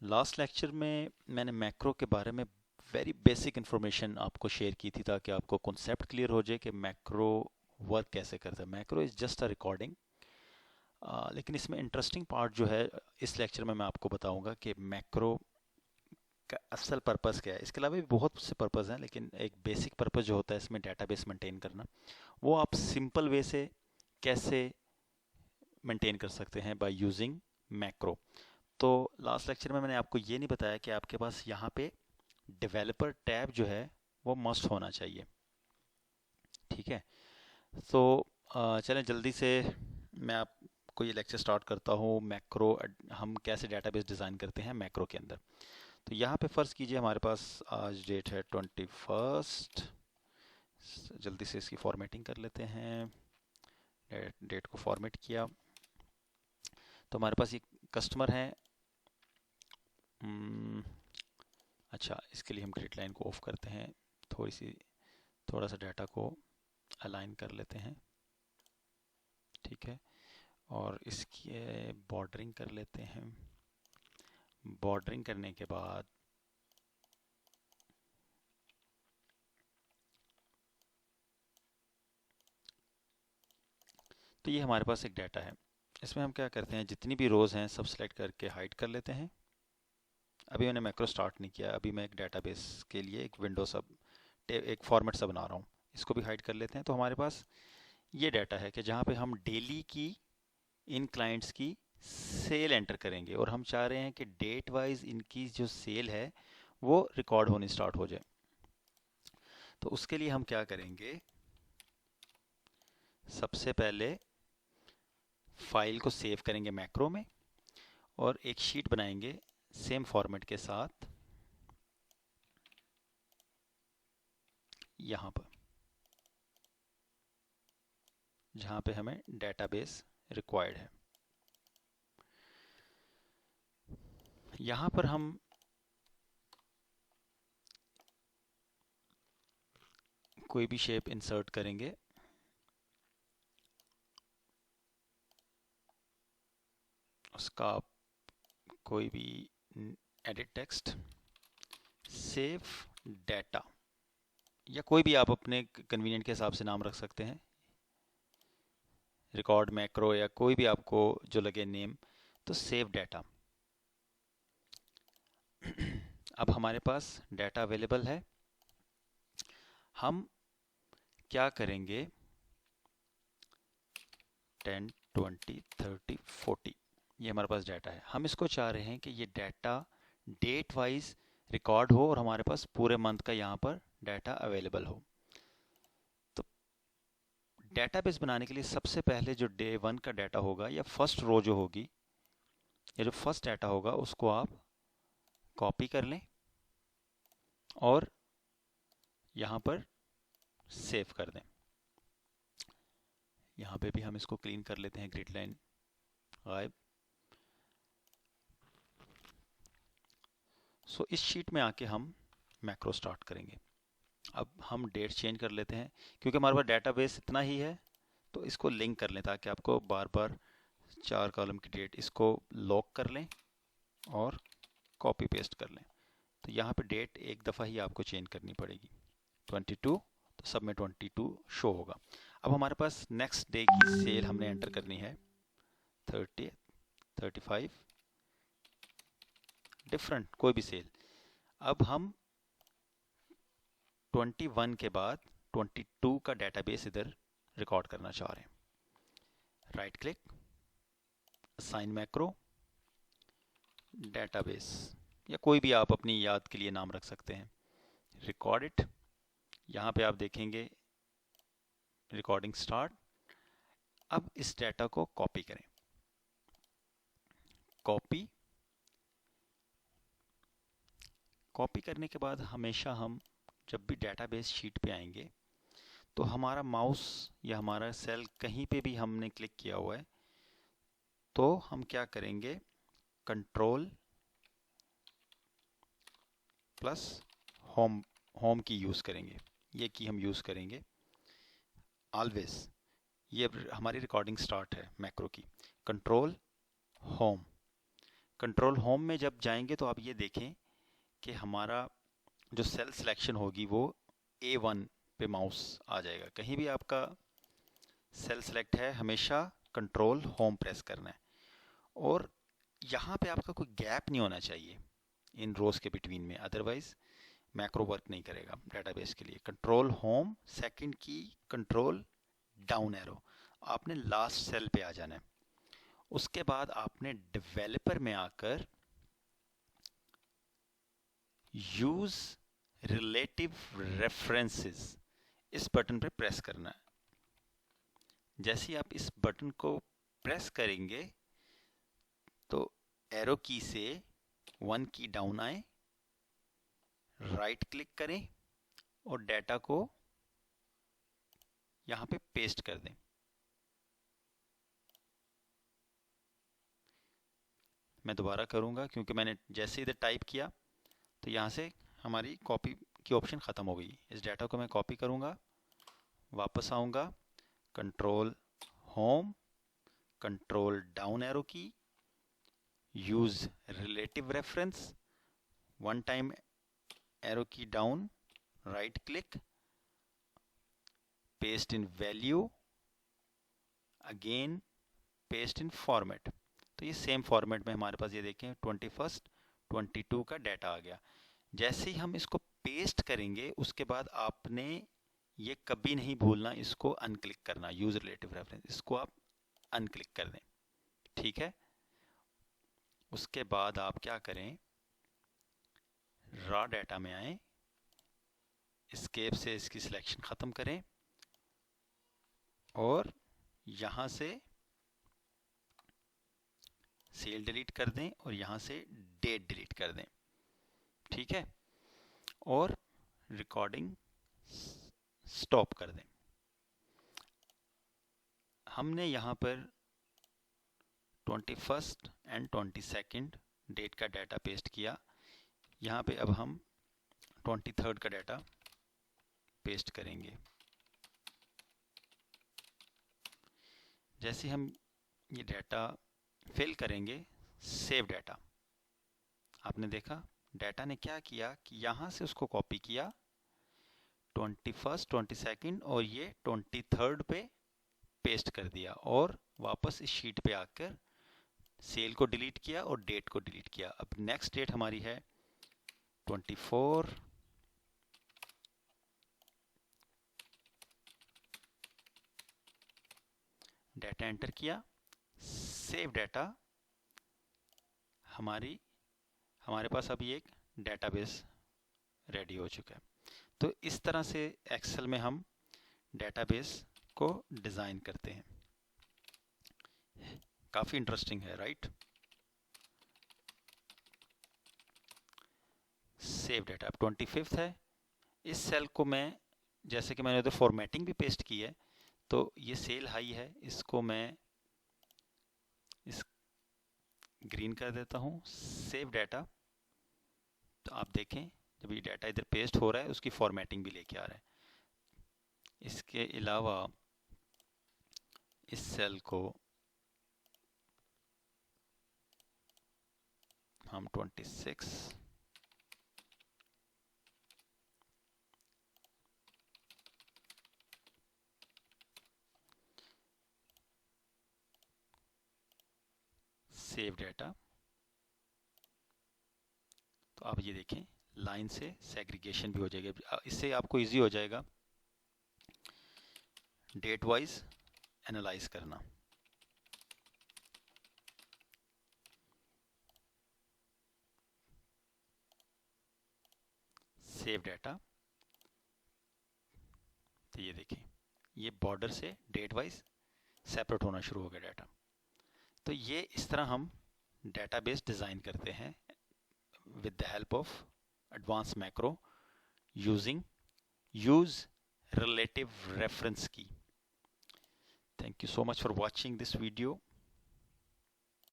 Last lecture में मैंने macro के बारे में वेरी बेसिक इन्फॉर्मेशन आपको शेयर की थी ताकि आपको कॉन्सेप्ट क्लियर हो जाए कि मैक्रो वर्क कैसे करता है। Macro is just a recording. लेकिन इसमें इंटरेस्टिंग पार्ट जो है इस लेक्चर में मैं आपको बताऊंगा कि मैक्रो का असल पर्पस क्या है। इसके अलावा भी बहुत से पर्पस हैं, लेकिन एक बेसिक पर्पस जो होता है इसमें डेटाबेस मेंटेन करना, वो आप सिंपल वे से कैसे मेंटेन कर सकते हैं बाय यूजिंग मैक्रो। तो लास्ट लेक्चर में मैंने आपको ये नहीं बताया कि आपके पास यहाँ पे डेवलपर टैब जो है वो मस्ट होना चाहिए। ठीक है, तो चलें जल्दी से मैं आपको ये लेक्चर स्टार्ट करता हूँ। मैक्रो हम कैसे डेटाबेस डिज़ाइन करते हैं मैक्रो के अंदर। तो यहाँ पे फ़र्ज़ कीजिए हमारे पास आज डेट है 21। जल्दी से इसकी फॉर्मेटिंग कर लेते हैं। डेट को फॉर्मेट किया तो हमारे पास ये कस्टमर है। अच्छा, इसके लिए हम ग्रिड लाइन को ऑफ करते हैं। थोड़ा सा डाटा को अलाइन कर लेते हैं। ठीक है, और इसकी बॉर्डरिंग कर लेते हैं। बॉर्डरिंग करने के बाद तो ये हमारे पास एक डाटा है। इसमें हम क्या करते हैं, जितनी भी रोज़ हैं सब सेलेक्ट करके हाइड कर लेते हैं। अभी मैंने मैक्रो स्टार्ट नहीं किया, अभी मैं एक डेटाबेस के लिए एक विंडो सब एक फॉर्मेट सा बना रहा हूँ। इसको भी हाइड कर लेते हैं। तो हमारे पास ये डाटा है कि जहाँ पे हम डेली की इन क्लाइंट्स की सेल एंटर करेंगे और हम चाह रहे हैं कि डेट वाइज इनकी जो सेल है वो रिकॉर्ड होनी स्टार्ट हो जाए। तो उसके लिए हम क्या करेंगे, सबसे पहले फाइल को सेव करेंगे मैक्रो में और एक शीट बनाएंगे सेम फॉर्मेट के साथ यहाँ पर, जहाँ पे हमें डेटाबेस रिक्वायर्ड है। यहाँ पर हम कोई भी शेप इंसर्ट करेंगे। उसका कोई भी एडिट टेक्स्ट, सेव डाटा, या कोई भी आप अपने कन्वीनियंट के हिसाब से नाम रख सकते हैं, रिकॉर्ड मैक्रो या कोई भी आपको जो लगे नेम। तो सेव डाटा। अब हमारे पास डाटा अवेलेबल है। हम क्या करेंगे, 10, 20, 30, 40 ये हमारे पास डाटा है। हम इसको चाह रहे हैं कि ये डाटा डेट वाइज रिकॉर्ड हो और हमारे पास पूरे मंथ का यहाँ पर डाटा अवेलेबल हो। तो डेटाबेस बनाने के लिए सबसे पहले जो डे 1 का डाटा होगा या फर्स्ट रो जो होगी या जो फर्स्ट डाटा होगा उसको आप कॉपी कर लें और यहाँ पर सेव कर दें। यहाँ पे भी हम इसको क्लीन कर लेते हैं, ग्रिड लाइन गायब। सो इस शीट में आके हम मैक्रो स्टार्ट करेंगे। अब हम डेट चेंज कर लेते हैं क्योंकि हमारे पास डेटाबेस इतना ही है, तो इसको लिंक कर लें ताकि आपको बार बार 4 कॉलम की डेट इसको लॉक कर लें और कॉपी पेस्ट कर लें। तो यहाँ पे डेट एक दफ़ा ही आपको चेंज करनी पड़ेगी, 22, तो सब में 22 शो होगा। अब हमारे पास नेक्स्ट डे की सेल हमने एंटर करनी है, 30, 35, डिफरेंट कोई भी सेल। अब हम 21 के बाद 22 का डेटाबेस इधर रिकॉर्ड करना चाह रहे हैं। Right click, assign macro, database, या कोई भी आप अपनी याद के लिए नाम रख सकते हैं। रिकॉर्ड इट, यहाँ पे आप देखेंगे रिकॉर्डिंग स्टार्ट। अब इस डाटा को कॉपी करें। कॉपी, कॉपी करने के बाद हमेशा हम जब भी डेटाबेस शीट पे आएंगे तो हमारा माउस या हमारा सेल कहीं पे भी हमने क्लिक किया हुआ है तो हम क्या करेंगे, कंट्रोल प्लस होम, होम की यूज़ करेंगे। ये की हम यूज़ करेंगे ऑलवेज। ये हमारी रिकॉर्डिंग स्टार्ट है मैक्रो की। कंट्रोल होम, कंट्रोल होम में जब जाएंगे तो आप ये देखें कि हमारा जो सेल सिलेक्शन होगी वो A1 पे माउस आ जाएगा। कहीं भी आपका सेल सिलेक्ट है हमेशा कंट्रोल होम प्रेस करना है, और यहाँ पे आपका कोई गैप नहीं होना चाहिए इन रोज के बिटवीन में, अदरवाइज मैक्रो वर्क नहीं करेगा डेटाबेस के लिए। कंट्रोल होम, सेकंड की कंट्रोल डाउन एरो, आपने लास्ट सेल पे आ जाना है। उसके बाद आपने डेवलपर में आकर यूज रिलेटिव रेफरेंसेस इस बटन पे प्रेस करना है। जैसे ही आप इस बटन को प्रेस करेंगे तो एरो की से 1 की डाउन आए, राइट क्लिक करें और डेटा को यहां पे पेस्ट कर दें। मैं दोबारा करूंगा क्योंकि मैंने जैसे इधर टाइप किया तो यहां से हमारी कॉपी की ऑप्शन ख़त्म हो गई। इस डाटा को मैं कॉपी करूंगा, वापस आऊंगा, control home, control down arrow key, use relative reference, 1 time arrow key down, right click, paste in value, again paste in format. तो ये सेम फॉर्मेट में हमारे पास ये देखें 21, 22 का डाटा आ गया। जैसे ही हम इसको पेस्ट करेंगे उसके बाद आपने ये कभी नहीं भूलना इसको अनक्लिक करना, यूज रिलेटिव रेफरेंस, इसको आप अनक्लिक कर दें, ठीक है। उसके बाद आप क्या करें, रॉ डाटा में आए, एस्केप से इसकी सिलेक्शन ख़त्म करें और यहाँ से सेल डिलीट कर दें और यहाँ से डेट डिलीट कर दें, ठीक है, और रिकॉर्डिंग स्टॉप कर दें। हमने यहाँ पर 21 एंड 22 डेट का डाटा पेस्ट किया। यहाँ पे अब हम 23 का डाटा पेस्ट करेंगे। जैसे हम ये डाटा फिल करेंगे, सेव डाटा, आपने देखा डाटा ने क्या किया कि यहाँ से उसको कॉपी किया 21, 22 और ये 23 पे पेस्ट कर दिया और वापस इस शीट पे आकर सेल को डिलीट किया और डेट को डिलीट किया। अब नेक्स्ट डेट हमारी है 24, डाटा एंटर किया, सेव डाटा, हमारे पास अभी एक डेटाबेस रेडी हो चुका है। तो इस तरह से एक्सेल में हम डेटाबेस को डिज़ाइन करते हैं। काफ़ी इंटरेस्टिंग है, राइट। सेव डाटा अब 25 है। इस सेल को मैं, जैसे कि मैंने उधर फॉर्मेटिंग भी पेस्ट की है, तो ये सेल हाई है, इसको मैं इस ग्रीन कर देता हूँ, सेव डाटा। तो आप देखें जब ये डाटा इधर पेस्ट हो रहा है उसकी फॉर्मेटिंग भी लेके आ रहा है। इसके अलावा इस सेल को हम 26 सेव डाटा। तो आप ये देखें लाइन से सेग्रीगेशन भी हो जाएगा, इससे आपको इजी हो जाएगा डेट वाइज एनालाइज करना। सेव डाटा, तो ये देखें ये बॉर्डर से डेट वाइज सेपरेट होना शुरू हो गया डाटा। तो ये इस तरह हम डेटाबेस डिज़ाइन करते हैं with the help of advanced macro using use relative reference key. Thank you so much for watching this video.